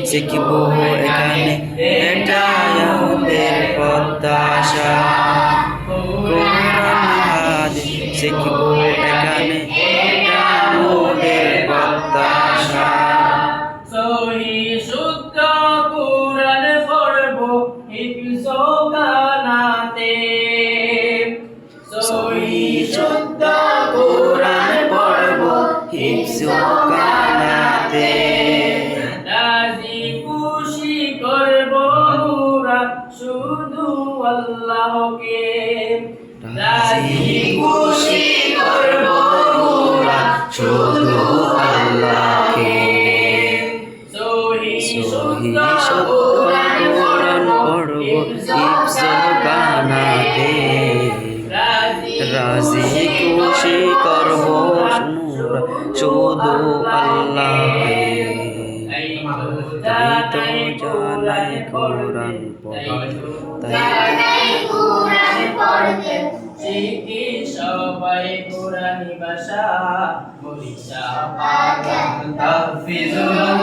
শিখব এখানে এটাই আমাদের প্রত্যাশা। কোরআন হাদিস শিখব এখানে এটা আমাদের প্রত্যাশা। সহি শুদ্ধ কোরআন পড়ব হিফজ কানাতে। সহি শুদ্ধ কোরআন পড়ব হিফজ কানাতে। রাজি খুশি করব মোরা শুধু আল্লাহকে। রাজি খুশি করব মোরা শুধু আল্লাহকে। সহি শুদ্ধ কোরআন পড়ব হিফজ কানাতে। রাজি খুশি করব মোরা শুধু আল্লাহকে। তাই তো জানাই কোরআন পড়তে, শিখি সবাই কোরআনি ভাষা। মুরিশা পাগল তাহফিজুল